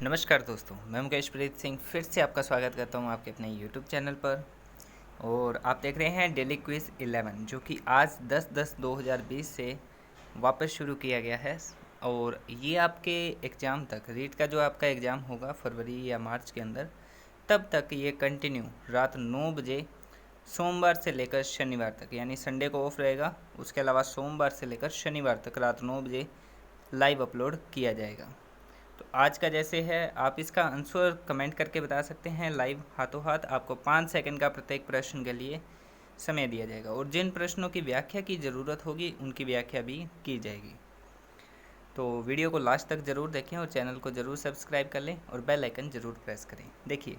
नमस्कार दोस्तों, मैं मुकेश प्रीत सिंह फिर से आपका स्वागत करता हूं आपके अपने YouTube चैनल पर। और आप देख रहे हैं डेली क्विज़ 11 जो कि आज 10/10/2020 से वापस शुरू किया गया है। और ये आपके एग्ज़ाम तक रीट का जो आपका एग्ज़ाम होगा फरवरी या मार्च के अंदर, तब तक ये कंटिन्यू रात 9 बजे सोमवार से लेकर शनिवार तक, यानी संडे को ऑफ रहेगा, उसके अलावा सोमवार से लेकर शनिवार तक रात 9 बजे लाइव अपलोड किया जाएगा। तो आज का जैसे है, आप इसका आंसर कमेंट करके बता सकते हैं लाइव हाथों हाथ। आपको 5 सेकंड का प्रत्येक प्रश्न के लिए समय दिया जाएगा और जिन प्रश्नों की व्याख्या की ज़रूरत होगी उनकी व्याख्या भी की जाएगी। तो वीडियो को लास्ट तक ज़रूर देखें और चैनल को ज़रूर सब्सक्राइब कर लें और बेल आइकन ज़रूर प्रेस करें। देखिए,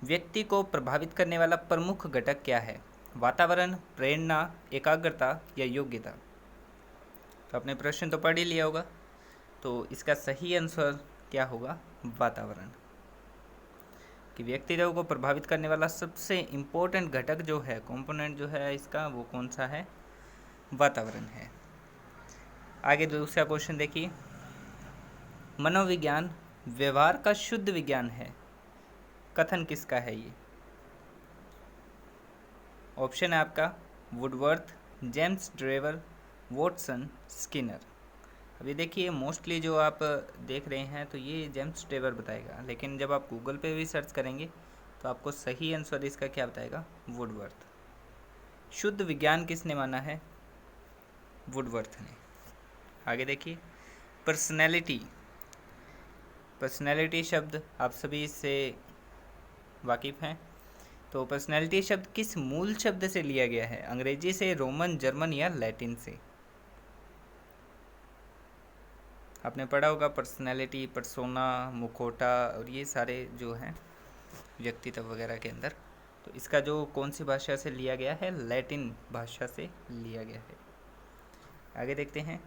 व्यक्ति को प्रभावित करने वाला प्रमुख घटक क्या है? वातावरण, प्रेरणा, एकाग्रता या योग्यता? तो आपने प्रश्न तो पढ़ ही लिया होगा, तो इसका सही आंसर क्या होगा? वातावरण। कि व्यक्तित्व को प्रभावित करने वाला सबसे इम्पोर्टेंट घटक जो है, कंपोनेंट जो है इसका, वो कौन सा है? वातावरण है। आगे दूसरा क्वेश्चन देखिए, मनोविज्ञान व्यवहार का शुद्ध विज्ञान है, कथन किसका है ये? ऑप्शन है आपका Woodworth, James Drever, Watson, Skinner. अभी देखिए, मोस्टली जो आप देख रहे हैं तो ये जेम्स ड्रेवर बताएगा, लेकिन जब आप गूगल पे भी सर्च करेंगे तो आपको सही आंसर इसका क्या बताएगा? वुडवर्थ। शुद्ध विज्ञान किसने माना है? वुडवर्थ ने। आगे देखिए, पर्सनैलिटी। पर्सनैलिटी शब्द आप सभी इससे वाकिफ़ हैं। तो पर्सनैलिटी शब्द किस मूल शब्द से लिया गया है? अंग्रेजी से, रोमन, जर्मन या लैटिन से? आपने पढ़ा होगा पर्सनैलिटी, पर्सोना, मुखोटा और ये सारे जो हैं व्यक्तित्व वगैरह के अंदर। तो इसका जो कौन सी भाषा से लिया गया है? लैटिन भाषा से लिया गया है। आगे देखते हैं,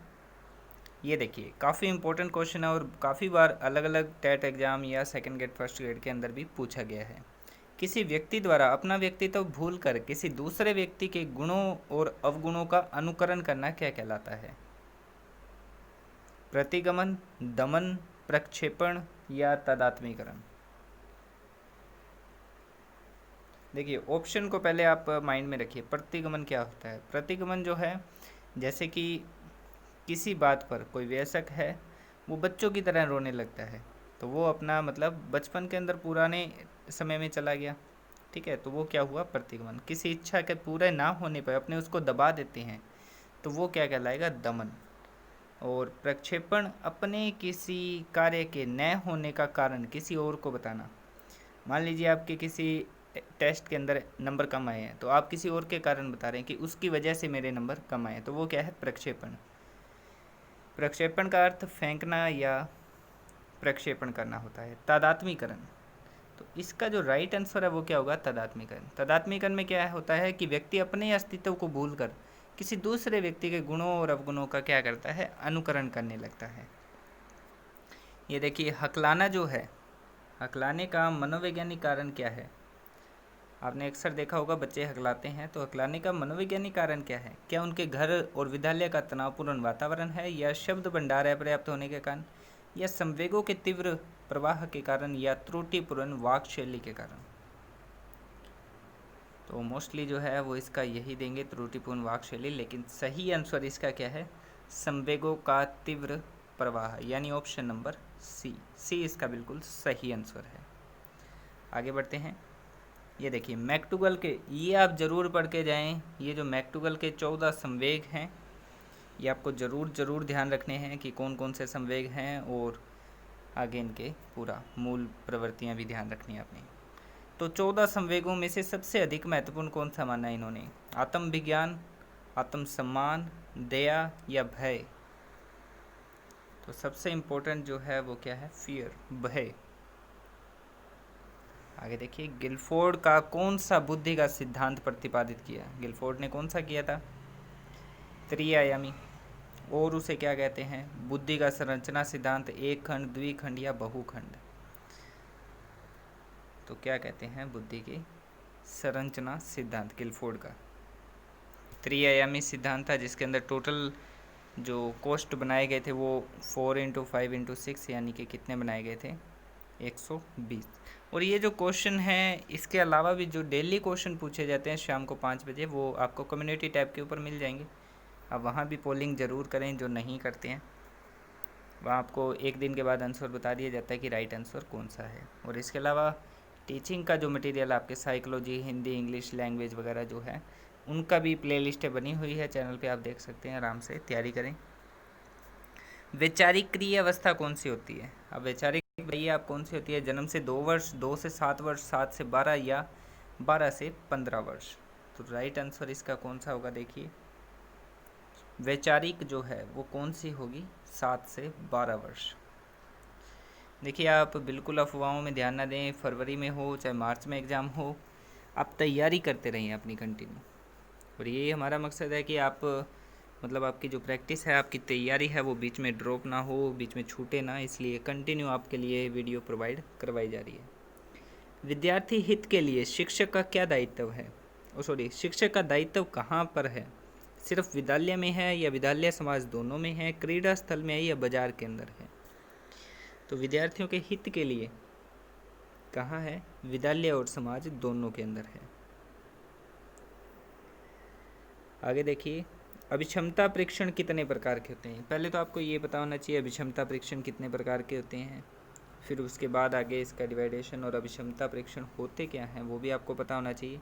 ये देखिए, काफ़ी इंपॉर्टेंट क्वेश्चन है और काफ़ी बार अलग अलग टेट एग्ज़ाम या सेकंड ग्रेड फर्स्ट ग्रेड के अंदर भी पूछा गया है। किसी व्यक्ति द्वारा अपना व्यक्तित्व भूलकर किसी दूसरे व्यक्ति के गुणों और अवगुणों का अनुकरण करना क्या कहलाता है? प्रतिगमन, दमन, प्रक्षेपण या तादात्म्यकरण? देखिए, ऑप्शन को पहले आप माइंड में रखिए। प्रतिगमन क्या होता है? प्रतिगमन जो है, जैसे कि किसी बात पर कोई वयस्क है, वो बच्चों की तरह रोने लगता है, तो वो अपना मतलब बचपन के अंदर पुराने समय में चला गया, ठीक है, तो वो क्या हुआ? प्रतिगमन। किसी इच्छा के पूरे ना होने पर अपने उसको दबा देते हैं, तो वो क्या कहलाएगा? दमन। और प्रक्षेपण, अपने किसी कार्य के न होने का कारण किसी और को बताना। मान लीजिए आपके किसी टेस्ट के अंदर नंबर कम आए हैं, तो आप किसी और के कारण बता रहे हैं कि उसकी वजह से मेरे नंबर कम आए, तो वो क्या है? प्रक्षेपण। प्रक्षेपण का अर्थ फेंकना या प्रक्षेपण करना होता है। तादात्म्यकरण, तो इसका जो राइट आंसर है वो क्या होगा? तादात्म्यकरण। तादात्म्यकरण में क्या होता है कि व्यक्ति अपने अस्तित्व को भूलकर किसी दूसरे व्यक्ति के गुणों और अवगुणों का क्या करता है? अनुकरण करने लगता है। ये देखिए, हकलाना जो है, हकलाने का मनोवैज्ञानिक कारण क्या है? आपने अक्सर देखा होगा बच्चे हकलाते हैं, तो हकलाने का मनोवैज्ञानिक कारण क्या है? क्या उनके घर और विद्यालय का तनावपूर्ण वातावरण है, या शब्द भंडार अपर्याप्त होने के कारण, या संवेगों के तीव्र प्रवाह के कारण, या त्रुटिपूर्ण वाक शैली के कारण? तो मोस्टली जो है वो इसका यही देंगे, त्रुटिपूर्ण वाक शैली। लेकिन सही आंसर इसका क्या है? संवेगों का तीव्र प्रवाह, यानी ऑप्शन नंबर सी इसका बिल्कुल सही आंसर है। आगे बढ़ते हैं, ये देखिए मैक्टूगल के, ये आप ज़रूर पढ़ के जाएं। ये जो मैक्टूगल के 14 संवेग हैं, ये आपको ज़रूर ध्यान रखने हैं कि कौन कौन से संवेग हैं, और आगे इनके पूरा मूल प्रवृत्तियां भी ध्यान रखनी है आपने। तो 14 संवेगों में से सबसे अधिक महत्वपूर्ण कौन सा माना है इन्होंने? आत्म विज्ञान, आत्मसम्मान, दया या भय? तो सबसे इम्पोर्टेंट जो है वो क्या है? फियर, भय। आगे देखिए, गिलफोर्ड का कौन सा बुद्धि का सिद्धांत प्रतिपादित किया? गिलफोर्ड ने कौन सा किया था? त्रिआयामी, और उसे क्या कहते हैं? बुद्धि का संरचना सिद्धांत, एक खंड, द्विखंड या बहुखंड? तो क्या कहते हैं? बुद्धि की संरचना सिद्धांत गिलफोर्ड का। त्रिआयामी सिद्धांत था जिसके अंदर टोटल जो कोष्ठ बनाए गए थे वो 4 × 5 × 6 यानी कि कितने बनाए गए थे? 120। और ये जो क्वेश्चन है, इसके अलावा भी जो डेली क्वेश्चन पूछे जाते हैं शाम को 5 बजे, वो आपको कम्युनिटी टैब के ऊपर मिल जाएंगे। आप वहाँ भी पोलिंग ज़रूर करें, जो नहीं करते हैं वहाँ आपको एक दिन के बाद आंसर बता दिया जाता है कि राइट आंसर कौन सा है। और इसके अलावा टीचिंग का जो मटेरियल आपके साइकोलॉजी, हिंदी, इंग्लिश लैंग्वेज वगैरह जो है, उनका भी प्लेलिस्ट बनी हुई है चैनल पे, आप देख सकते हैं, आराम से तैयारी करें। वैचारिक क्रियावस्था कौन सी होती है? अब वैचारिक बताइए आप कौन सी होती है? जन्म से 2 वर्ष, 2 से 7 वर्ष, 7 से 12 या 12 से 15 वर्ष। तो राइट आंसर इसका कौन सा होगा? देखिए वैचारिक जो है वो कौन सी होगी? 7 से 12 वर्ष। देखिए आप बिल्कुल अफवाहों में ध्यान ना दें, फरवरी में हो चाहे मार्च में एग्ज़ाम हो, आप तैयारी करते रहिए अपनी कंटिन्यू। और ये हमारा मकसद है कि आप मतलब आपकी जो प्रैक्टिस है, आपकी तैयारी है, वो बीच में ड्रॉप ना हो, बीच में छूटे ना, इसलिए कंटिन्यू आपके लिए वीडियो प्रोवाइड करवाई जा रही है। विद्यार्थी हित के लिए शिक्षक का क्या दायित्व है? शिक्षक का दायित्व कहाँ पर है? सिर्फ विद्यालय में है या विद्यालय समाज दोनों में है, क्रीड़ा स्थल में है या बाजार के अंदर है? तो विद्यार्थियों के हित के लिए कहाँ है? विद्यालय और समाज दोनों के अंदर है। आगे देखिए, अभिक्षमता परीक्षण कितने प्रकार के होते हैं? पहले तो आपको ये पता होना चाहिए अभिक्षमता परीक्षण कितने प्रकार के होते हैं, फिर उसके बाद आगे इसका डिवाइडेशन और अभिक्षमता परीक्षण होते क्या हैं वो भी आपको पता होना चाहिए।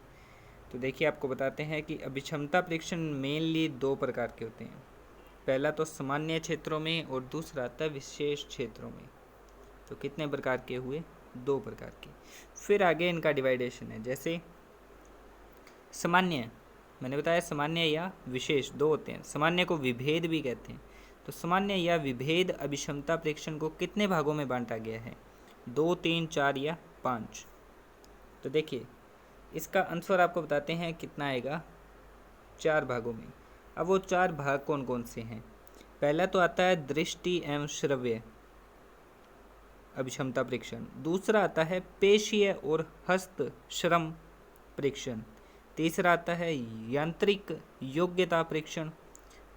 तो देखिए आपको बताते हैं कि अभिक्षमता परीक्षण मेनली 2 प्रकार के होते हैं। पहला तो सामान्य क्षेत्रों में और दूसरा आता है विशेष क्षेत्रों में। तो कितने प्रकार के हुए? 2 प्रकार के। फिर आगे इनका डिवाइडेशन है, जैसे सामान्य, मैंने बताया सामान्य या विशेष 2 होते हैं। सामान्य को विभेद भी कहते हैं। तो सामान्य या विभेद अभिक्षमता परीक्षण को कितने भागों में बांटा गया है? 2, 3, 4 या 5? तो देखिए इसका आंसर आपको बताते हैं कितना आएगा, 4 भागों में। अब वो 4 भाग कौन कौन से हैं? पहला तो आता है दृष्टि एवं श्रव्य अभिक्षमता परीक्षण। दूसरा आता है पेशीय और हस्त श्रम परीक्षण। तीसरा आता है यांत्रिक योग्यता परीक्षण।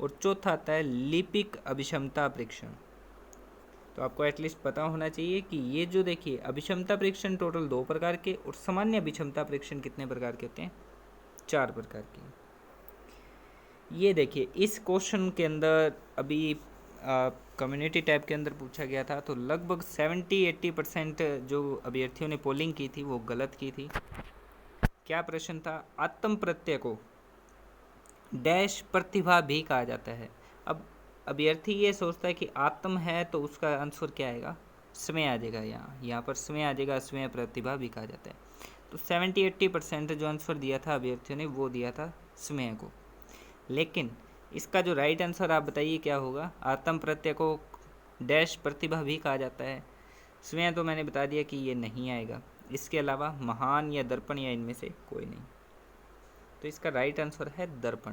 और चौथा आता है लिपिक अभिक्षमता परीक्षण। तो आपको एटलीस्ट पता होना चाहिए कि ये जो देखिए अभिक्षमता परीक्षण टोटल 2 प्रकार के, और सामान्य अभिक्षमता परीक्षण कितने प्रकार के होते हैं? 4 प्रकार के। ये देखिए इस क्वेश्चन के अंदर अभी कम्युनिटी टैब के अंदर पूछा गया था, तो लगभग 70-80% जो अभ्यर्थियों ने पोलिंग की थी वो गलत की थी। क्या प्रश्न था? आत्म प्रत्यय को डैश प्रतिभा भी कहा जाता है। अब अभ्यर्थी ये सोचता है कि आत्म है तो उसका आंसर क्या आएगा? स्वयं आ जाएगा। यहाँ पर स्वयं आ जाएगा, स्वयं प्रतिभा भी कहा जाता है। तो 70-80% जो आंसर दिया था अभ्यर्थियों ने वो दिया था स्वयं को। लेकिन इसका जो राइट आंसर आप बताइए क्या होगा? आत्म प्रत्यय को डैश प्रतिभा भी कहा जाता है। स्वयं तो मैंने बता दिया कि ये नहीं आएगा। इसके अलावा महान या दर्पण या इनमें से कोई नहीं। तो इसका राइट आंसर है दर्पण।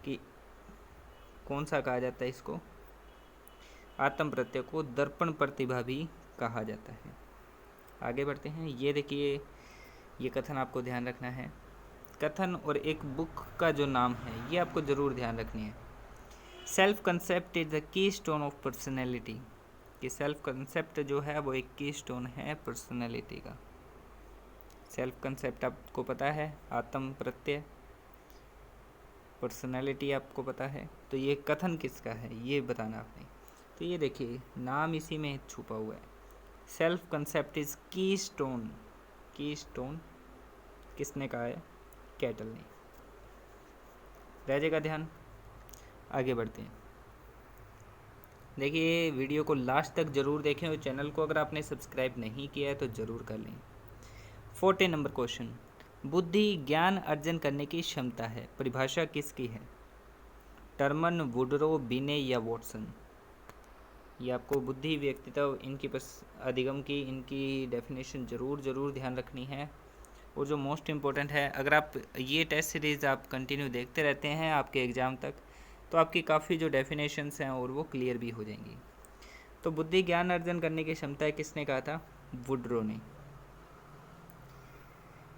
कि कौन सा कहा जाता है इसको? आत्म प्रत्यय को दर्पण प्रतिभा भी कहा जाता है। आगे बढ़ते हैं। ये देखिए ये कथन आपको ध्यान रखना है। कथन और एक बुक का जो नाम है ये आपको ज़रूर ध्यान रखनी है। Self concept is the key stone of personality. कि सेल्फ कंसेप्ट जो है वो एक की स्टोन है पर्सनैलिटी का। सेल्फ कंसेप्ट आपको पता है, आत्म प्रत्यय, पर्सनैलिटी आपको पता है। तो ये कथन किसका है ये बताना आपने। तो ये देखिए नाम इसी में छुपा हुआ है। सेल्फ कंसेप्ट इज की स्टोन। की स्टोन किसने कहा है? कैटल ने। रह जाएगा ध्यान। आगे बढ़ते हैं। देखिए वीडियो को लास्ट तक ज़रूर देखें और चैनल को अगर आपने सब्सक्राइब नहीं किया है तो ज़रूर कर लें। 40 नंबर क्वेश्चन, बुद्धि ज्ञान अर्जन करने की क्षमता है, परिभाषा किसकी है? टर्मन, वुडरो, बिने या वॉटसन? ये आपको बुद्धि, व्यक्तित्व, इनकी अधिगम की इनकी डेफिनेशन ज़रूर ध्यान रखनी है। और जो मोस्ट इम्पोर्टेंट है, अगर आप ये टेस्ट सीरीज़ आप कंटिन्यू देखते रहते हैं आपके एग्ज़ाम तक, तो आपकी काफ़ी जो डेफिनेशंस हैं और वो क्लियर भी हो जाएंगी। तो बुद्धि ज्ञान अर्जन करने की क्षमता है, किसने कहा था? वुडरो ने।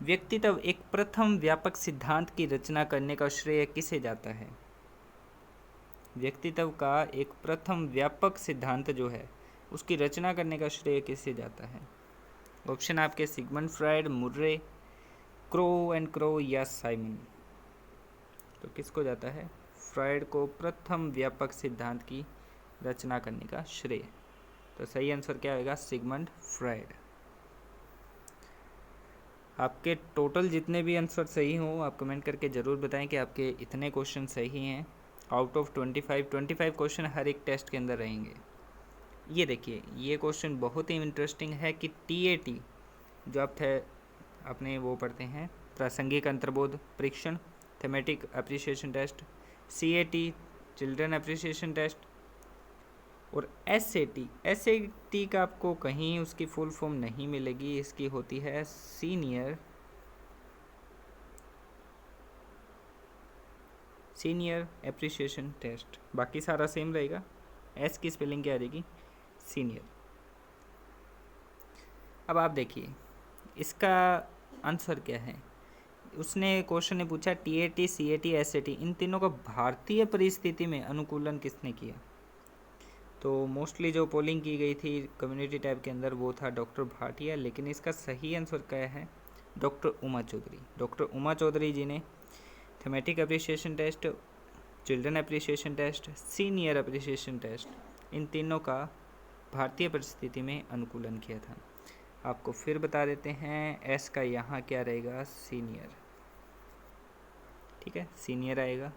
व्यक्तित्व एक प्रथम व्यापक सिद्धांत की रचना करने का श्रेय किसे जाता है? व्यक्तित्व का एक प्रथम व्यापक सिद्धांत जो है उसकी रचना करने का श्रेय किसे जाता है? ऑप्शन आपके Sigmund Freud, Murray, crow and crow या साइमन। तो किसको जाता है? फ्राइड को प्रथम व्यापक सिद्धांत की रचना करने का श्रेय। तो सही आंसर क्या होगा? Sigmund Freud. आपके टोटल जितने भी आंसर सही हों आप कमेंट करके ज़रूर बताएं कि आपके इतने क्वेश्चन सही हैं। आउट ऑफ 25 क्वेश्चन हर एक टेस्ट के अंदर रहेंगे। ये देखिए, ये क्वेश्चन बहुत ही इंटरेस्टिंग है कि TAT जो आप अपने वो पढ़ते हैं, प्रासंगिक अंतर्बोध परीक्षण, thematic appreciation test, CAT children appreciation test और SAT का आपको कहीं उसकी फुल फॉर्म नहीं मिलेगी। इसकी होती है सीनियर एप्रिसिएशन टेस्ट। बाकी सारा सेम रहेगा। S की स्पेलिंग क्या रहेगी? सीनियर। अब आप देखिए इसका आंसर क्या है। उसने क्वेश्चन ने पूछा TAT, CAT, SAT इन तीनों का भारतीय परिस्थिति में अनुकूलन किसने किया? तो मोस्टली जो पोलिंग की गई थी कम्युनिटी टैब के अंदर वो था डॉक्टर भाटिया, लेकिन इसका सही आंसर क्या है? डॉक्टर उमा चौधरी। डॉक्टर उमा चौधरी जी ने thematic appreciation test, children appreciation test, senior appreciation test इन तीनों का भारतीय परिस्थिति में अनुकूलन किया था। आपको फिर बता देते हैं, S का यहाँ क्या रहेगा? सीनियर। ठीक है, सीनियर आएगा।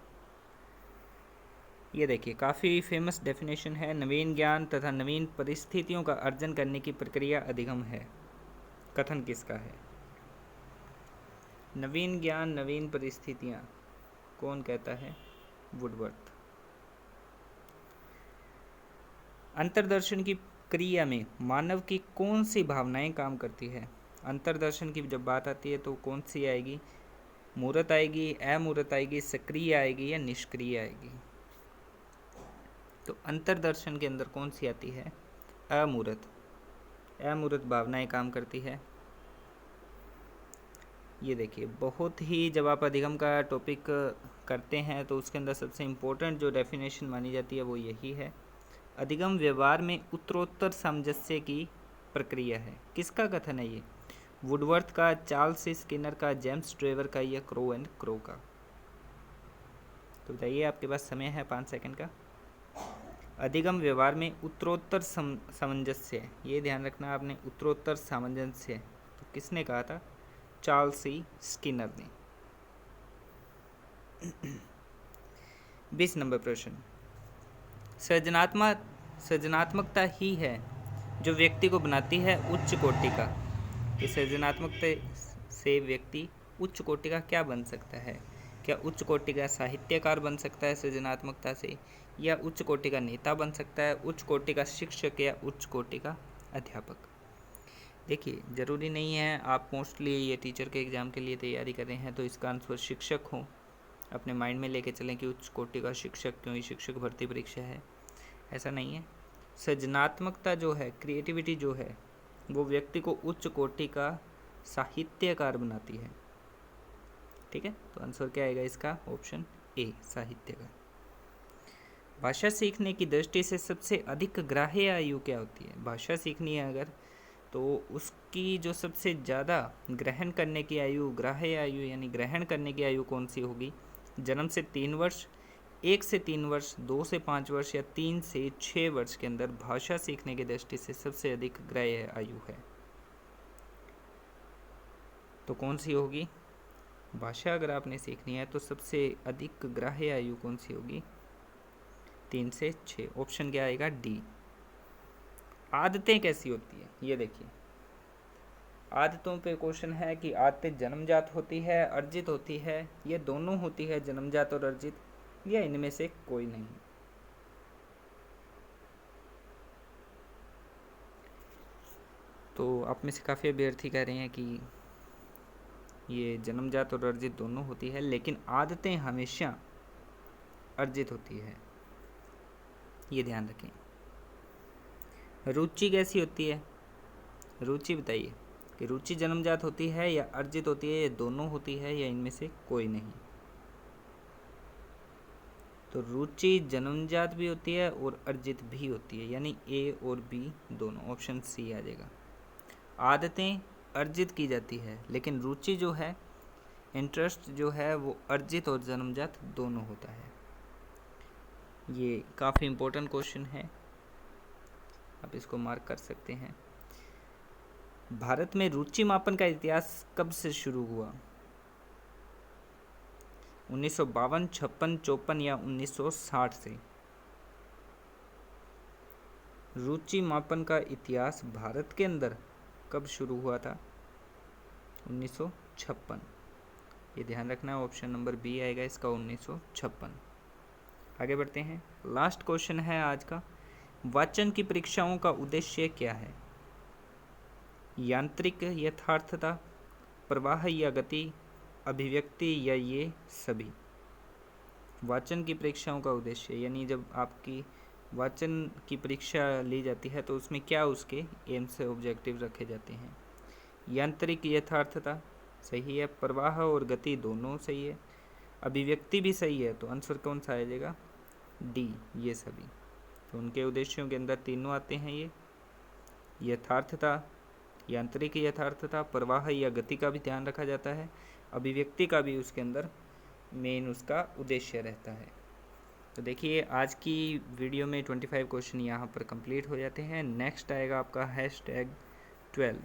ये देखिए काफ़ी फेमस डेफिनेशन है, नवीन ज्ञान तथा नवीन परिस्थितियों का अर्जन करने की प्रक्रिया अधिगम है। कथन किसका है? नवीन ज्ञान नवीन परिस्थितियाँ कौन कहता है? वुडवर्थ। अंतर्दर्शन की क्रिया में मानव की कौन सी भावनाएं काम करती है? अंतर्दर्शन की जब बात आती है तो कौन सी आएगी? मूर्त आएगी, अमूर्त आएगी, सक्रिय आएगी या निष्क्रिय आएगी? तो अंतर्दर्शन के अंदर कौन सी आती है? अमूर्त। अमूर्त भावनाएं काम करती है। ये देखिए बहुत ही, जब आप अधिगम का टॉपिक करते हैं तो उसके अंदर सबसे इम्पोर्टेंट जो डेफिनेशन मानी जाती है वो यही है, अधिगम व्यवहार में उत्तरोत्तर सामंजस्य की प्रक्रिया है। किसका कथन है ये? वुडवर्थ का, चार्ल्स स्किनर का, जेम्स ट्रेवर का या क्रो एंड क्रो का? तो बताइए, आपके पास समय है 5 सेकंड का। अधिगम व्यवहार में उत्तरोत्तर सामंजस्य, ये ध्यान रखना आपने, उत्तरोत्तर सामंजस्य तो किसने कहा था? चार्ल्स स्किनर ने। 20 नंबर प्रश्न, सृजनात्मकता ही है जो व्यक्ति को बनाती है उच्च कोटि का। कि सृजनात्मकता से व्यक्ति उच्च कोटि का क्या बन सकता है? क्या उच्च कोटि का साहित्यकार बन सकता है सृजनात्मकता से, या उच्च कोटि का नेता बन सकता है, उच्च कोटि का शिक्षक या उच्च कोटि का अध्यापक? देखिए ज़रूरी नहीं है आप मोस्टली ये टीचर के एग्ज़ाम के लिए तैयारी कर रहे हैं तो इसका आंसर शिक्षक हो। अपने माइंड में लेके चलें कि उच्च कोटि का शिक्षक क्यों, ही शिक्षक भर्ती परीक्षा है, ऐसा नहीं है। सृजनात्मकता जो है, क्रिएटिविटी जो है, वो व्यक्ति को उच्च कोटि का साहित्यकार बनाती है। ठीक है, तो आंसर क्या आएगा इसका? ऑप्शन ए, साहित्यकार। भाषा सीखने की दृष्टि से सबसे अधिक ग्राह्य आयु क्या होती है? भाषा सीखनी है अगर तो उसकी जो सबसे ज़्यादा ग्रहण करने की आयु, ग्राह्य आयु यानी ग्रहण करने की आयु कौन सी होगी? जन्म से 3 वर्ष, 1 से 3 वर्ष, 2 से 5 वर्ष या 3 से 6 वर्ष के अंदर भाषा सीखने की दृष्टि से सबसे अधिक ग्राह्य आयु है। तो कौन सी होगी? भाषा अगर आपने सीखनी है तो सबसे अधिक ग्राह्य आयु कौन सी होगी? 3 से 6। ऑप्शन क्या आएगा? डी। आदतें कैसी होती है? ये देखिए, आदतों पे क्वेश्चन है कि आदतें जन्मजात होती है, अर्जित होती है, ये दोनों होती है, जन्मजात और अर्जित, या इनमें से कोई नहीं? तो आप में से काफ़ी अभ्यर्थी कह रहे हैं कि ये जन्मजात और अर्जित दोनों होती है, लेकिन आदतें हमेशा अर्जित होती है, ये ध्यान रखें। रुचि कैसी होती है? रुचि बताइए कि रुचि जन्मजात होती है या अर्जित होती है, या दोनों होती है, या इनमें से कोई नहीं? तो रुचि जन्मजात भी होती है और अर्जित भी होती है, यानी ए और बी दोनों, ऑप्शन सी आ जाएगा। आदतें अर्जित की जाती है, लेकिन रुचि जो है, इंटरेस्ट जो है, वो अर्जित और जन्मजात दोनों होता है। ये काफ़ी इम्पोर्टेंट क्वेश्चन है, आप इसको मार्क कर सकते हैं। भारत में रुचि मापन का इतिहास कब से शुरू हुआ? 1952, 56, 54 या 1960 से? रुचि मापन का इतिहास भारत के अंदर कब शुरू हुआ था? 1956। ये ध्यान रखना है, ऑप्शन नंबर बी आएगा इसका, 1956। आगे बढ़ते हैं, लास्ट क्वेश्चन है आज का। वाचन की परीक्षाओं का उद्देश्य क्या है? यांत्रिक यथार्थता, प्रवाह या गति, अभिव्यक्ति या ये सभी? वाचन की परीक्षाओं का उद्देश्य, यानी जब आपकी वाचन की परीक्षा ली जाती है तो उसमें क्या उसके एम से ऑब्जेक्टिव रखे जाते हैं? यांत्रिक यथार्थता सही है, प्रवाह और गति दोनों सही है, अभिव्यक्ति भी सही है, तो आंसर कौन सा आ जाएगा? डी, ये सभी। तो उनके उद्देश्यों के अंदर तीनों आते हैं, ये यथार्थता, यांत्रिक यथार्थता, प्रवाह या गति का भी ध्यान रखा जाता है, अभिव्यक्ति का भी उसके अंदर मेन उसका उद्देश्य रहता है। तो देखिए आज की वीडियो में 25 क्वेश्चन यहाँ पर कंप्लीट हो जाते हैं। नेक्स्ट आएगा आपका #12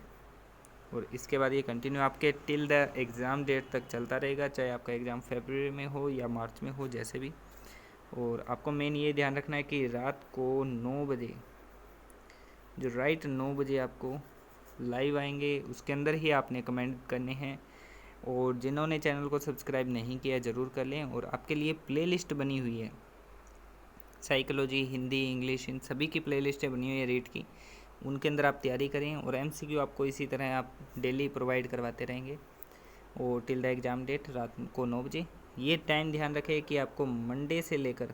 और इसके बाद ये कंटिन्यू आपके टिल द एग्ज़ाम डेट तक चलता रहेगा, चाहे आपका एग्ज़ाम फरवरी में हो या मार्च में हो, जैसे भी। और आपको मेन ये ध्यान रखना है कि रात को 9 बजे, जो राइट 9 बजे आपको लाइव आएंगे, उसके अंदर ही आपने कमेंट करने हैं। और जिन्होंने चैनल को सब्सक्राइब नहीं किया ज़रूर कर लें। और आपके लिए प्लेलिस्ट बनी हुई है, साइकोलॉजी, हिंदी, इंग्लिश, इन सभी की प्लेलिस्टें बनी हुई है रीड की, उनके अंदर आप तैयारी करें। और MCQ आपको इसी तरह आप डेली प्रोवाइड करवाते रहेंगे। और टिल द एग्ज़ाम डेट रात को 9 बजे। ये टाइम ध्यान रखें कि आपको मंडे से लेकर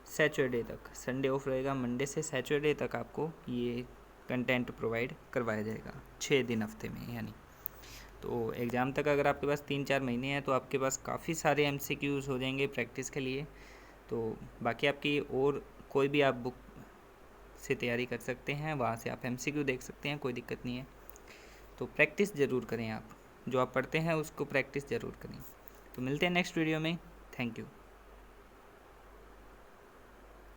सैटरडे तक, संडे ऑफ रहेगा, मंडे से सैटरडे तक आपको ये कंटेंट प्रोवाइड करवाया जाएगा, 6 दिन हफ्ते में यानी। तो एग्ज़ाम तक अगर आपके पास 3-4 महीने हैं तो आपके पास काफ़ी सारे MCQs हो जाएंगे प्रैक्टिस के लिए। तो बाकी आपकी और कोई भी आप बुक से तैयारी कर सकते हैं, वहाँ से आप MCQ देख सकते हैं, कोई दिक्कत नहीं है। तो प्रैक्टिस ज़रूर करें, आप जो आप पढ़ते हैं उसको प्रैक्टिस ज़रूर करें। तो मिलते हैं नेक्स्ट वीडियो में। Thank you.